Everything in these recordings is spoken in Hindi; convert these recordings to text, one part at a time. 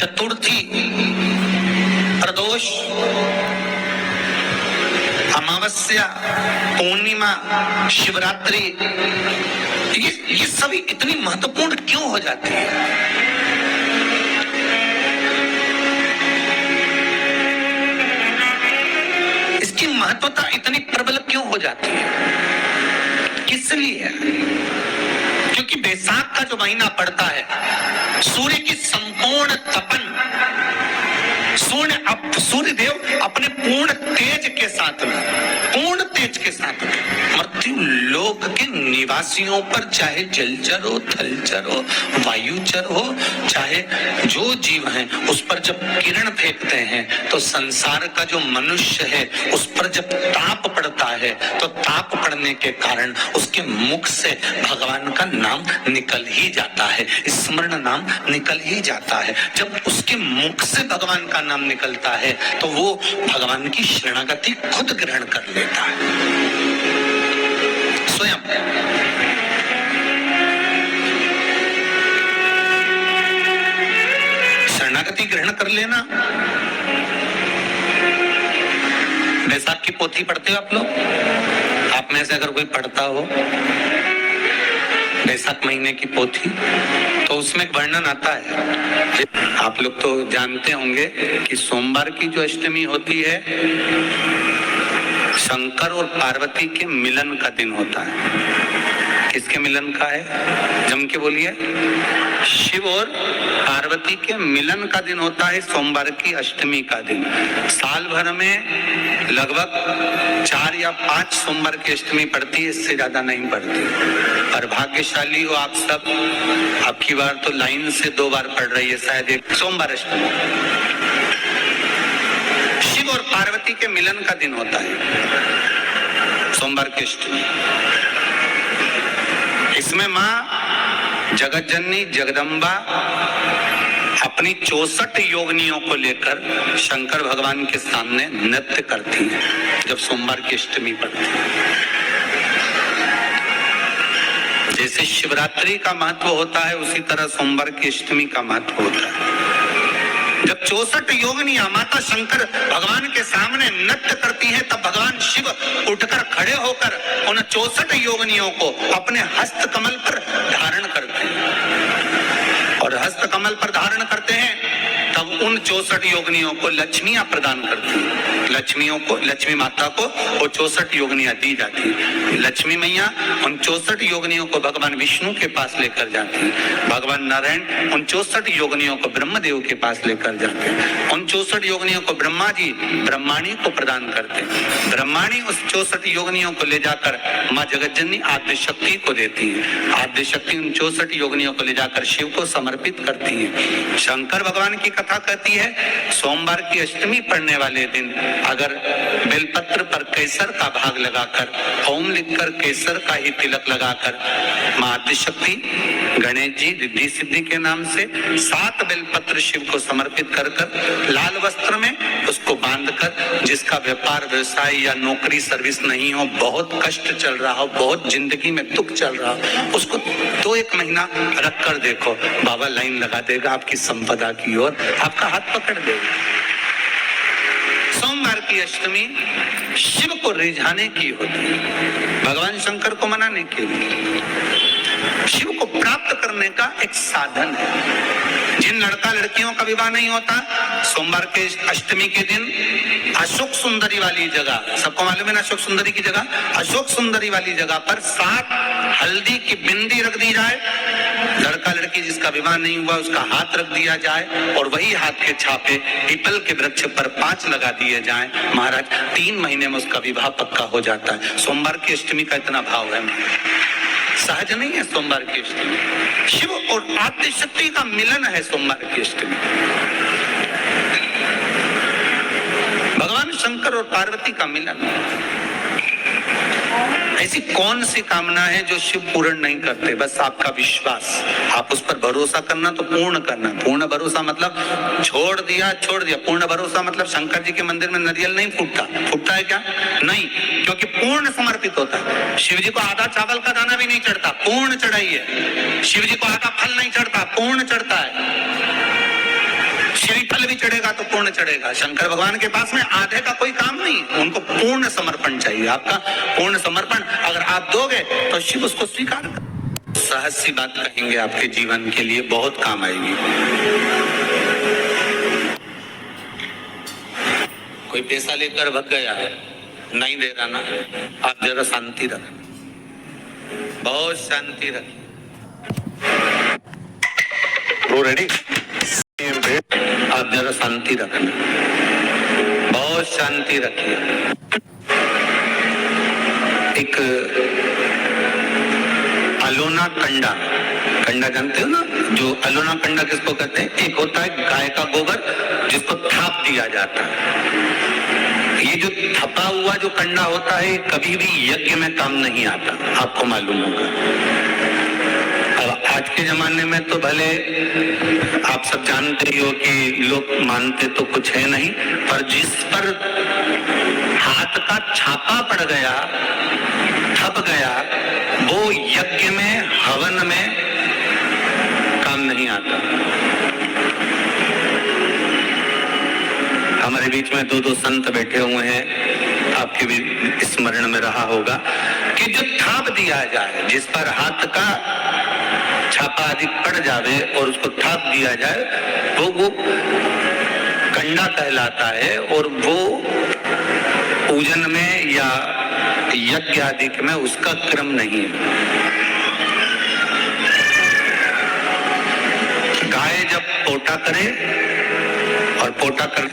चतुर्थी, प्रदोष, अमावस्या, पूर्णिमा, शिवरात्रि, ये सभी इतनी महत्वपूर्ण क्यों हो जाती है? इसकी महत्वता इतनी प्रबल क्यों हो जाती है? किस लिए? क्योंकि बैसाख का जो महीना पड़ता है, सूर्य की संपूर्ण तपन, सूर्य देव अपने पूर्ण तेज के साथ मृत्यु लोक के निवासियों पर, चाहे जलचर हो, थलचर हो, वायुचर हो, चाहे जो जीव हैं, उस पर जब किरण फेंकते हैं तो संसार का जो मनुष्य है उस पर जब ताप पड़ता है तो ताप पड़ने के कारण उसके मुख से भगवान का नाम निकल ही जाता है, स्मरण नाम निकल ही जाता है। जब उसके मुख से भगवान का नाम निकलता है तो वो भगवान की शरणागति खुद ग्रहण कर लेता है स्वयं। शरणागति ग्रहण कर लेना। बैसाख की पोथी पढ़ते हो आप लोग? आप में से अगर कोई पढ़ता हो बैसाख महीने की पोथी, तो उसमें एक वर्णन आता है। आप लोग तो जानते होंगे कि सोमवार की जो अष्टमी होती है, शंकर और पार्वती के मिलन का दिन होता है। किसके मिलन का है? जम के बोलिए। शिव और पार्वती के मिलन का दिन होता है सोमवार की अष्टमी का दिन। साल भर में लगभग 4 या 5 सोमवार की अष्टमी पड़ती है, इससे ज्यादा नहीं पड़ती। और भाग्यशाली हो आप सब, आपकी बार तो लाइन से 2 बार पड़ रही है शायद एक सोमवार अष्टमी। शिव और पार्वती के मिलन का दिन होता है सोमवार की अष्टमी। इसमें मां जगत जननी जगदम्बा अपनी 64 योगिनियों को लेकर शंकर भगवान के सामने नृत्य करती है जब सोमवार की अष्टमी पड़ती है। जैसे शिवरात्रि का महत्व होता है उसी तरह सोमवार की अष्टमी का महत्व होता है। जब 64 योगिनियां माता शंकर भगवान के सामने नृत्य करती हैं, तब भगवान शिव उठकर खड़े होकर उन 64 योगिनियों को अपने हस्त कमल पर धारण करते हैं। और हस्त कमल पर धारण करते हैं तब उन 64 योगिनियों को लक्ष्मियां प्रदान करती हैं। लक्ष्मी माता को वो 64 योगिनियां दी जाती है। लक्ष्मी मैया उन 64 योगिनियों को भगवान विष्णु के पास लेकर जाती है। भगवान नारायण उन 64 योगिनियों को ब्रह्मदेव के पास लेकर जाते हैं। उन 64 योगिनियों को ब्रह्मा जी ब्रह्माणी को प्रदान करते हैं। ब्रह्माणी उस 64 योगिनियों को ले जाकर माँ जगतजननी आद्य शक्ति को देती है। आद्य शक्ति उन 64 योगिनियों को ले जाकर शिव को समर्पित करती है। शंकर भगवान की कथा कहती है, सोमवार की अष्टमी पढ़ने वाले दिन अगर बेलपत्र पर केसर का भाग लगाकर, ओम लिखकर केसर का ही तिलक लगाकर मां आदिशक्ति गणेश जी रिद्धि सिद्धि के नाम से 7 बेलपत्र शिव को समर्पित कर लाल वस्त्र में उसको बांधकर, जिसका व्यापार व्यवसाय या नौकरी सर्विस नहीं हो, बहुत कष्ट चल रहा हो, बहुत जिंदगी में दुख चल रहा हो, उसको 2-1 महीना रख कर देखो, बाबा लाइन लगा देगा आपकी संपदा की ओर, आपका हाथ पकड़ देगा। सोमवार की अष्टमी शिव को रिझाने की होती है, भगवान शंकर को मनाने के लिए, शिव को प्राप्त करने का एक साधन है। जिन लड़का लड़कियों का विवाह नहीं होता, सोमवार के अष्टमी के दिन अशोक सुंदरी वाली जगह, सबको मालूम है ना अशोक सुंदरी की जगह, अशोक सुंदरी वाली जगह पर 7 हल्दी की बिंदी रख दी जाए। लड़का लड़की जिसका विवाह नहीं हुआ उसका हाथ रख दिया जाए और वही हाथ के छापे पीपल के वृक्ष पर 5 लगा दिए जाए। महाराज 3 महीने में उसका विवाह पक्का हो जाता है। सोमवार की अष्टमी का इतना भाव है, सहज नहीं है सोमवार की अष्टमी। शिव और आद्य शक्ति का मिलन है सोमवार की अष्टमी। भगवान शंकर और पार्वती का मिलन। ऐसी कौन सी कामना है जो शिव पूर्ण नहीं करते? बस आपका विश्वास, आप उस पर भरोसा करना तो पूर्ण करना। पूर्ण भरोसा मतलब छोड़ दिया। पूर्ण भरोसा मतलब शंकर जी के मंदिर में नारियल नहीं फूटता है क्या? नहीं, क्योंकि पूर्ण समर्पित होता है। शिव जी को आधा चावल का दाना भी नहीं चढ़ता, पूर्ण चढ़ाइए। शिव जी को आधा फल नहीं चढ़ता, पूर्ण चढ़ता है। भी चढ़ेगा तो पूर्ण चढ़ेगा। शंकर भगवान के पास में आधे का कोई काम नहीं, उनको पूर्ण समर्पण चाहिए। आपका पूर्ण समर्पण अगर आप दोगे तो शिव उसको स्वीकार कर। सहज सी बात कहेंगे, आपके जीवन के लिए बहुत काम आएगी। कोई पैसा लेकर भग गया है, नहीं दे रहा ना, आप जरा शांति रखना, बहुत शांति रखिए। रेडी? आप जरा शांति रखना, बहुत शांति रखिए। एक अलोना कंडा, कंडा जानते हो ना, जो अलोना कंडा किसको कहते हैं? एक होता है गाय का गोबर जिसको थाप दिया जाता है। ये जो थपा हुआ जो कंडा होता है कभी भी यज्ञ में काम नहीं आता, आपको मालूम होगा। अब आज के जमाने में तो भले आप सब जानते ही हो कि लोग मानते तो कुछ है नहीं, पर जिस पर हाथ का छापा पड़ गया, थप गया, वो यज्ञ में, हवन में काम नहीं आता। हमारे बीच में दो संत बैठे हुए हैं, आपके भी स्मरण में रहा होगा कि जो थाप दिया जाए, जिस पर हाथ का छापा अधिक पड़ जावे और उसको थाप दिया जाए, वो कंडा कहलाता है। और वो पूजन में या यज्ञ आदि में उसका क्रम नहीं है। गाय जब पोटा करे और पोटा कर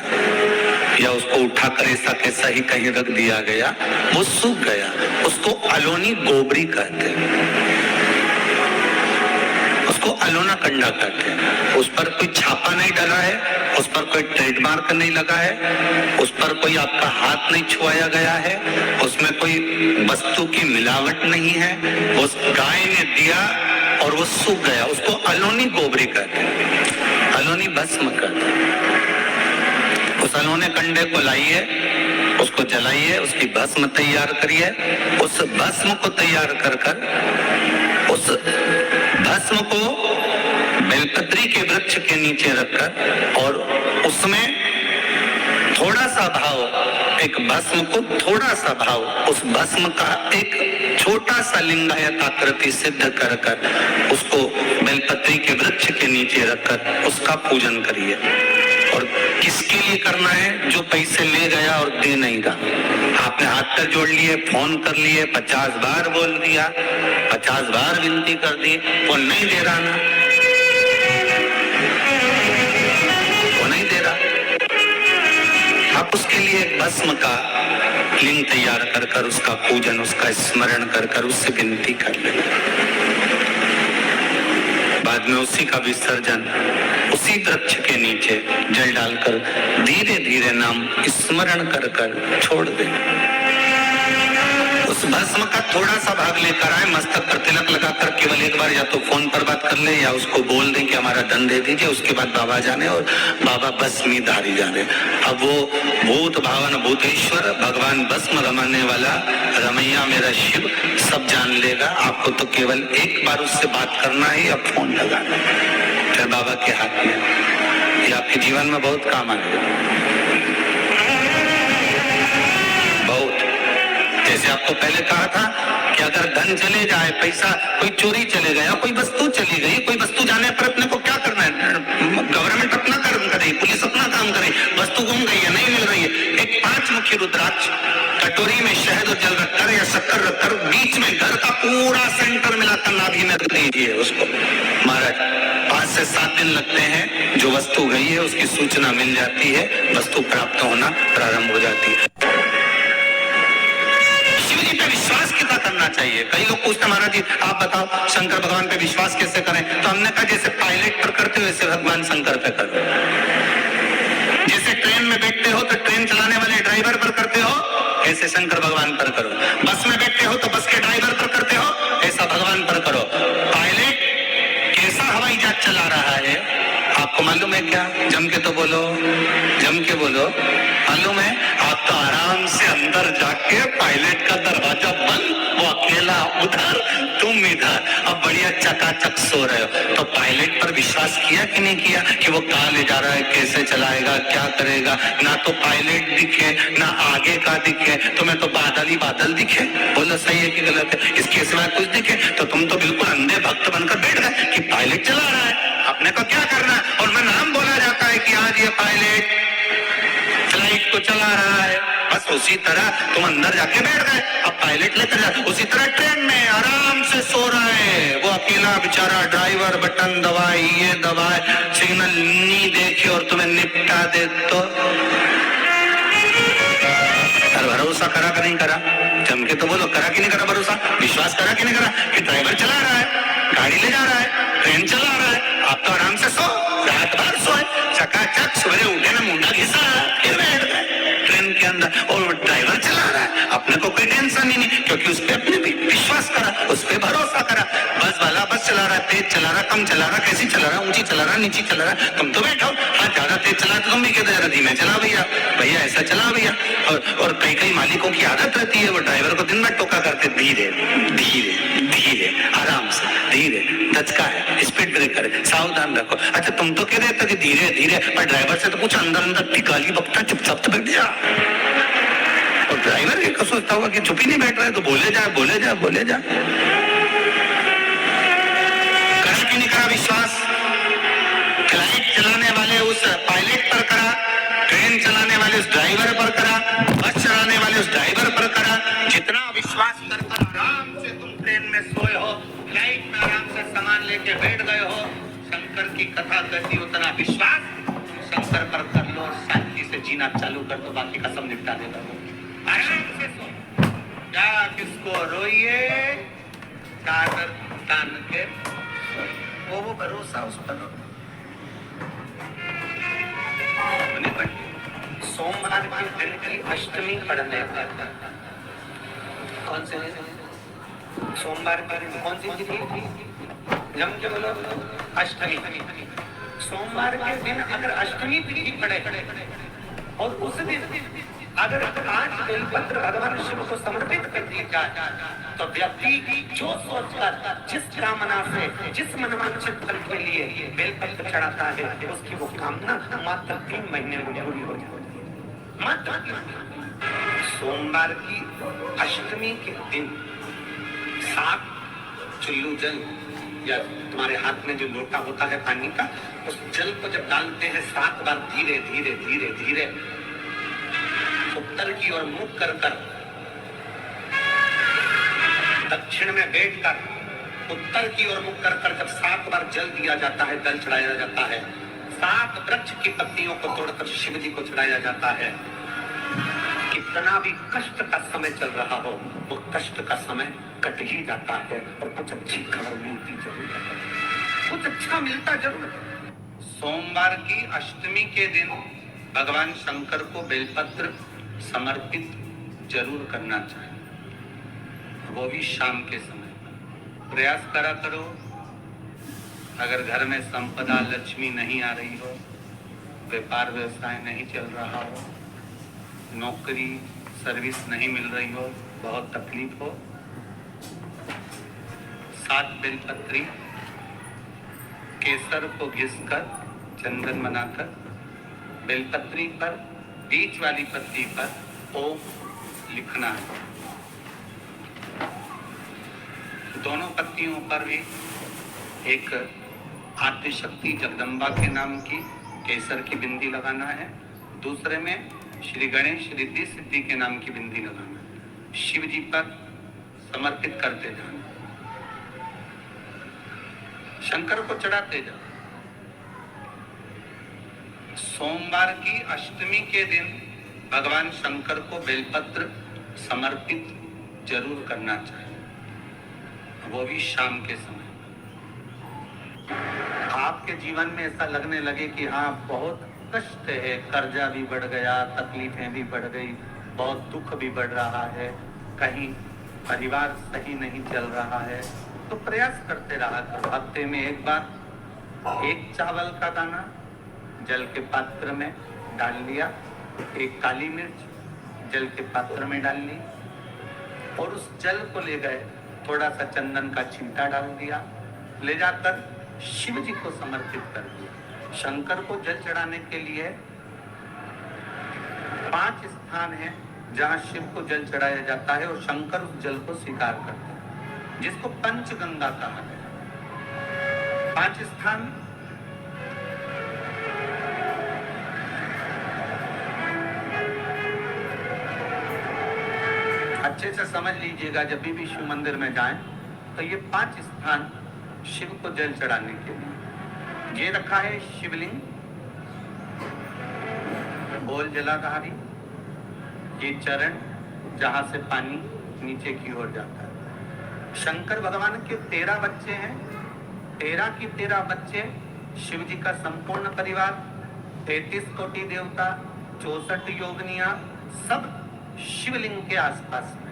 या उसको उठाकर ऐसा कैसा ही कहीं रख दिया गया, वो सूख गया, उसको अलोनी गोबरी कहते हैं, उसको अलोना कंडा कहते हैं। उस पर कोई छापा नहीं डला है, उस पर कोई ट्रेडमार्क नहीं लगा है, उस पर कोई आपका हाथ नहीं छुआया गया है, उसमें कोई वस्तु की मिलावट नहीं है, उस गाय ने दिया और वो सूख गया, उसको अलोनी गोबरी कहते हैं, अलोनी भस्म कहते हैं। उस अलोने कंडे को लाइए, उसको जलाइए, उसकी भस्म तैयार करिए, उस भस्म को तैयार कर कर उस भस्म को बेलपत्री के वृक्ष के नीचे रखकर और उसमें थोड़ा सा भाव, एक भस्म को थोड़ा सा भाव, उस भस्म का एक छोटा सा लिंगायत आकृति सिद्ध कर कर उसको बेलपत्री के वृक्ष के नीचे रखकर उसका पूजन करिए। और किसके लिए करना है? जो पैसे ले गया और दे नहीं रहा। आपने हाथ पर जोड़ लिए, फोन कर लिए, 50 बार बोल दिया, 50 बार विनती कर दी, वो नहीं दे रहा ना, वो नहीं दे रहा। आप उसके लिए भस्म का लिंग तैयार कर कर उसका पूजन, उसका स्मरण कर कर उससे विनती कर ले। बाद में उसी का विसर्जन उसी वृक्ष के नीचे जल डालकर धीरे धीरे नाम स्मरण कर कर छोड़ दे। उस भस्म का थोड़ा सा भाग लेकर आए, मस्तक पर तिलक लगाकर केवल एक बार या तो फोन पर बात कर ले या उसको बोल दें कि हमारा धन दे दीजिए, उसके बाद बाबा जाने और बाबा भस्मी धारी जाने। अब वो भूत भावन भूतेश्वर भगवान भस्म रमाने वाला रमैया मेरा शिव सब जान लेगा। आपको तो केवल एक बार उससे बात करना है या फोन लगाना, फिर बाबा के हाथ में, ये आपके जीवन में बहुत काम आएगा, बहुत। जैसे आपको पहले कहा था कि अगर धन चले जाए, पैसा कोई चोरी चले गया, कोई वस्तु चली गई, कोई वस्तु जाने पर अपने को क्या करना है? गवर्नमेंट अपना काम करे, पुलिस अपना काम करे, वस्तु गुम गई है, नहीं मिल रही है, एक 5 मुखी रुद्राक्ष कटोरी में शहद और जल रखकर या शक्कर रखकर बीच में घर का पूरा सेंटर मिलाकर नाभि में रख दीजिए उसको। महाराज 5 से 7 दिन लगते हैं, जो वस्तु गई है उसकी सूचना मिल जाती है, वस्तु प्राप्त होना प्रारंभ हो जाती है। शिवजी पे विश्वास कितना करना चाहिए? कई लोग पूछते महाराज जी आप बताओ शंकर भगवान पे विश्वास कैसे करें? तो हमने कहा जैसे पायलट पर करते हो वैसे भगवान शंकर पे करो। जैसे ट्रेन में बैठते हो तो ट्रेन चलाने वाले ड्राइवर पर करते हो, ऐसे शंकर भगवान पर करो। बस में बैठते हो तो बस के ड्राइवर पर करते हो, ऐसा भगवान पर करो। पायलट कैसा हवाई जहाज चला रहा है आपको मालूम है क्या? जम के तो बोलो, जम के बोलो। मालूम है? आप तो आराम से अंदर जाके पायलट का दरवाजा बंद, वो अकेला उधर तुम इधर, अब बढ़िया चकाचक सो रहे हो। तो पायलट पर विश्वास किया कि नहीं किया कि वो कहाँ ले जा रहा है, कैसे चलाएगा, क्या करेगा? ना तो पायलट दिखे, ना आगे का दिखे, तुम्हें तो बादल ही बादल दिखे। बोलो सही है कि गलत है? इस केस में कुछ दिखे तो तुम तो बिल्कुल अंधे भक्त बनकर बैठ गए कि पायलट चला रहा है, अपने को क्या करना है। और मैं नाम बोला जाता है कि आज ये पायलट फ्लाइट को चला रहा है, बस उसी तरह तुम अंदर जाके बैठ गए, अब पायलट लेकर जा। उसी तरह ट्रेन में आराम से सो रहा है वो अकेला बेचारा ड्राइवर, बटन दबाए, ये दबाए, सिग्नल नहीं देखे और तुम्हें निपटा दे तो भरोसा करा कि नहीं करा? जम के तो बोलो, करा कि नहीं करा भरोसा? विश्वास करा कि नहीं करा कि ड्राइवर चला रहा है, गाड़ी ले जा रहा है, ट्रेन चला रहा है, आप तो आराम से सो, रात भर सोए, चकाचक सवेरे उठे ना मुंडा घिसा, फिर बैठ गए ट्रेन के अंदर और ड्राइवर चला रहा है, अपने को कोई टेंशन ही नहीं, क्योंकि उस पर अपने भी विश्वास करा, उस पर भरोसा करा। बस वाला बस चला रहा है, तेज चला रहा, कम चला रहा, कैसी चला रहा, ऊंची चला रहा, नीची चला रहा, तुम तो बैठो। हाँ, ज्यादा तेज चला तो तुम भी कहते जरा धीमे चला भैया, भैया ऐसा चला भैया। और कई कई मालिकों की आदत रहती है, वो ड्राइवर को दिन भर टोका करते, धीरे धीरे धीरे, आराम से, धीरे, दचका है, स्पीड ब्रेकर है, सावधान रखो। अच्छा, तुम तो कह रहे थे कि धीरे धीरे, पर ड्राइवर से तो कुछ अंदर अंदर टिकाली बकता, चुपचाप तो बैठ जा। और ड्राइवर ये सोचता होगा कि चुप ही नहीं बैठ रहा है, तो बोले जा बोले जा बोले जा। करा कि नहीं करा विश्वास? फ्लाइट चलाने वाले उस पायलट पर करा, ट्रेन चलाने वाले उस ड्राइवर पर करा, बस चलाने वाले उस ड्राइवर पर करा। जितना विश्वास कर आराम से तुम ट्रेन में सोए हो, फ्लाइट में आराम से सामान लेके बैठ गए हो, शंकर की कथा कहती, उतना विश्वास तुम शंकर पर कर लो और शांति से जीना चालू कर दो, बाकी का सब निपटा देगा। आराम से सो, क्या किसको रोइए, चादर तान के वो भरोसा उस पर। सोमवार के दिन की अष्टमी पढ़ने का कौन से सोमवार के दिन कौन सी तिथि थी? जम के बोलो, अष्टमी। सोमवार के दिन अगर अष्टमी तिथि पड़े और उस दिन अगर 8 बेलपत्र भगवान शिव को समर्पित कर दिए जाए तो व्यक्ति जो सोचकर, जिस कामना से, जिस मनवांछित फल के लिए बेलपत्र चढ़ाता है, उसकी वो कामना मात्र 3 महीने में पूरी हो जाती है। मात्र सोमवार की अष्टमी के दिन 7 चुल्लू जल या तुम्हारे हाथ में जो लोटा होता है पानी का, उस जल को जब डालते हैं 7 बार धीरे धीरे धीरे धीरे उत्तर की ओर मुख कर दक्षिण में बैठकर उत्तर की ओर मुख कर जब 7 बार जल दिया जाता है, जल चढ़ाया जाता है, 7 वृक्ष की पत्तियों को तोड़कर शिव जी को चढ़ाया जाता है। कितना भी कष्ट का समय चल रहा हो, वो कष्ट का समय कट ही जाता है और कुछ अच्छी खबर मिलती जरूर है, कुछ अच्छा मिलता जरूर है। सोमवार की अष्टमी के दिन भगवान शंकर को बेलपत्र समर्पित जरूर करना चाहिए, वो भी शाम के समय। प्रयास करा करो, अगर घर में संपदा लक्ष्मी नहीं आ रही हो, व्यापार व्यवसाय नहीं चल रहा हो, नौकरी सर्विस नहीं मिल रही हो, बहुत तकलीफ हो, 7 बेलपत्री केसर को घिसकर चंदन बनाकर बेलपत्री पर बीच वाली पत्ती पर ओम लिखना है। दोनों पत्तियों पर भी एक आदिशक्ति जगदम्बा के नाम की केसर की बिंदी लगाना है, दूसरे में श्री गणेश रिद्धि सिद्धि के नाम की बिंदी लगाना है। शिव जी पर समर्पित करते जाना, शंकर को चढ़ाते जाओ। सोमवार की अष्टमी के दिन भगवान शंकर को बेलपत्र समर्पित जरूर करना चाहिए, वो भी शाम के समय। आपके जीवन में ऐसा लगने लगे कि हाँ बहुत कष्ट है, कर्जा भी बढ़ गया, तकलीफें भी बढ़ गई, बहुत दुख भी बढ़ रहा है, कहीं परिवार सही नहीं चल रहा है, तो प्रयास करते रहा करो। हफ्ते में एक बार 1 चावल का दाना जल के पात्र में डाल लिया, 1 काली मिर्च जल के पात्र में डाल ली और उस जल को ले गए थोड़ा सा चंदन का छिंटा डाल दिया, ले जाकर शिव जी को समर्पित कर दिया। शंकर को जल चढ़ाने के लिए 5 स्थान हैं जहां शिव को जल चढ़ाया जाता है और शंकर उस जल को स्वीकार करते हैं, जिसको पंचगंगा कहा गया। 5 स्थान अच्छे से समझ लीजिएगा, जब भी शिव मंदिर में जाएं तो ये 5 स्थान शिव को जल चढ़ाने के लिए ये रखा है। शिवलिंग, गोल जलाधारी, ये चरण जहां से पानी नीचे की ओर जाता है। शंकर भगवान के 13 बच्चे हैं, 13 की 13 बच्चे, शिव जी का संपूर्ण परिवार, 33 कोटि देवता, 64 योगनियां, सब शिवलिंग के आसपास में।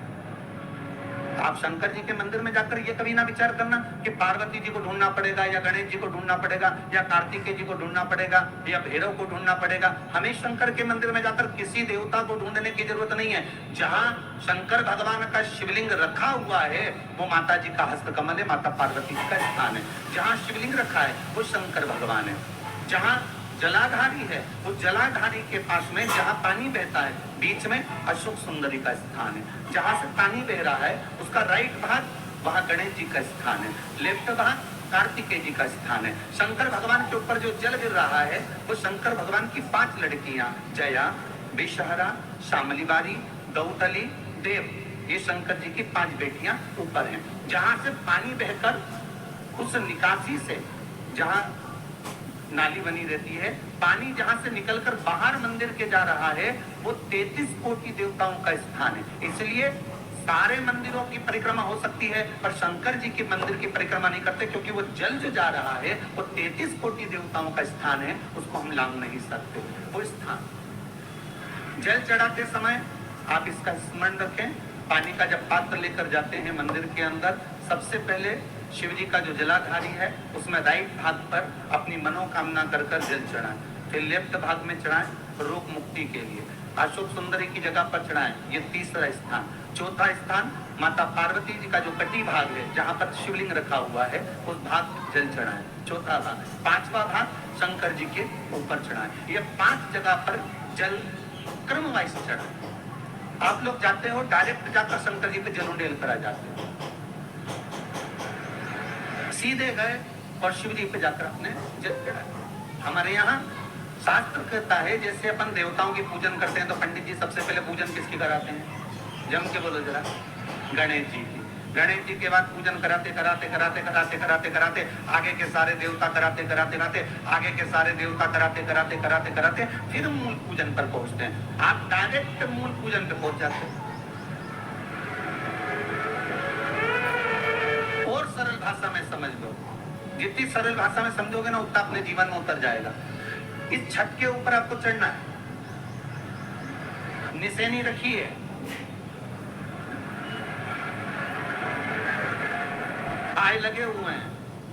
आप शंकर जी के मंदिर में जाकर ये कभी ना विचार करना कि पार्वती जी को ढूंढना पड़ेगा या गणेश जी को ढूंढना पड़ेगा या कार्तिकेय जी को ढूंढना पड़ेगा या भैरव को ढूंढना पड़ेगा। हमें शंकर के मंदिर में जाकर किसी देवता को ढूंढने की जरूरत नहीं है। जहां शंकर भगवान का शिवलिंग रखा हुआ है वो माता जी का हस्तकमल है, माता पार्वती जी का स्थान है। जहां शिवलिंग रखा है वो शंकर भगवान है। जहां जलाधारी है वो जलाधारी के पास में जहां पानी बहता है बीच में अशोक सुंदरी का स्थान है। जहां से पानी बह रहा है उसका राइट भाग वहां गणेश जी का स्थान है, लेफ्ट भाग कार्तिकेय जी का स्थान है। शंकर भगवान के ऊपर जो जल गिर रहा है वो शंकर भगवान की 5 लड़कियां जया, विषहरा, शामलीबारी, गौतली, देव, ये शंकर जी की 5 बेटियां ऊपर हैं। जहां से पानी बहकर उस निकासी से जहां नाली बनी रहती है, पानी जहां से निकलकर बाहर मंदिर के जा रहा है वो 33 कोटि देवताओं का स्थान है। इसलिए सारे मंदिरों की परिक्रमा हो सकती है पर शंकर जी के मंदिर की परिक्रमा नहीं करते, क्योंकि वो जल जो जा रहा है वो 33 कोटि देवताओं का स्थान है, उसको हम लांग नहीं सकते। वो स्थान जल चढ़ाते समय आप इसका स्मरण रखें। पानी का जब पात्र लेकर जाते हैं मंदिर के अंदर, सबसे पहले शिव जी का जो जलाधारी है उसमें राइट भाग पर अपनी मनोकामना कर जल चढ़ाएं, फिर लेफ्ट भाग में चढ़ाएं रोग मुक्ति के लिए। अशोक सुंदरी की जगह पर चढ़ाएं, ये तीसरा स्थान। चौथा स्थान माता पार्वती जी का जो कटी भाग है जहां पर शिवलिंग रखा हुआ है उस भाग जल चढ़ाएं, चौथा भाग। 5वां भाग शंकर जी के ऊपर चढ़ाएं। ये 5 जगह पर जल क्रम वाइज चढ़ाएं। आप लोग जाते हो डायरेक्ट जाकर शंकर जी पे जल उंडेल करा जाते हो, सीधे गए और शिव जी पे जाकर अपने जल चढ़ाए। हमारे यहाँ शास्त्र कहता है जैसे अपन देवताओं की पूजन करते हैं तो पंडित जी सबसे पहले पूजन किसकी कराते हैं? जम के बोलो जरा, गणेश जी की। गणेश जी के बाद पूजन कराते कराते कराते कराते कराते कराते आगे के सारे देवता कराते कराते कराते आगे के सारे देवता कराते कराते कराते कराते फिर मूल पूजन पर पहुंचते हैं। आप डायरेक्ट मूल पूजन पे पहुंच जाते हैं। और सरल भाषा में समझ लो, जितनी सरल भाषा में समझोगे ना उतना अपने जीवन में उतर जाएगा। इस छत के ऊपर आपको चढ़ना है, निशानी रखी है, आए लगे हुए हैं,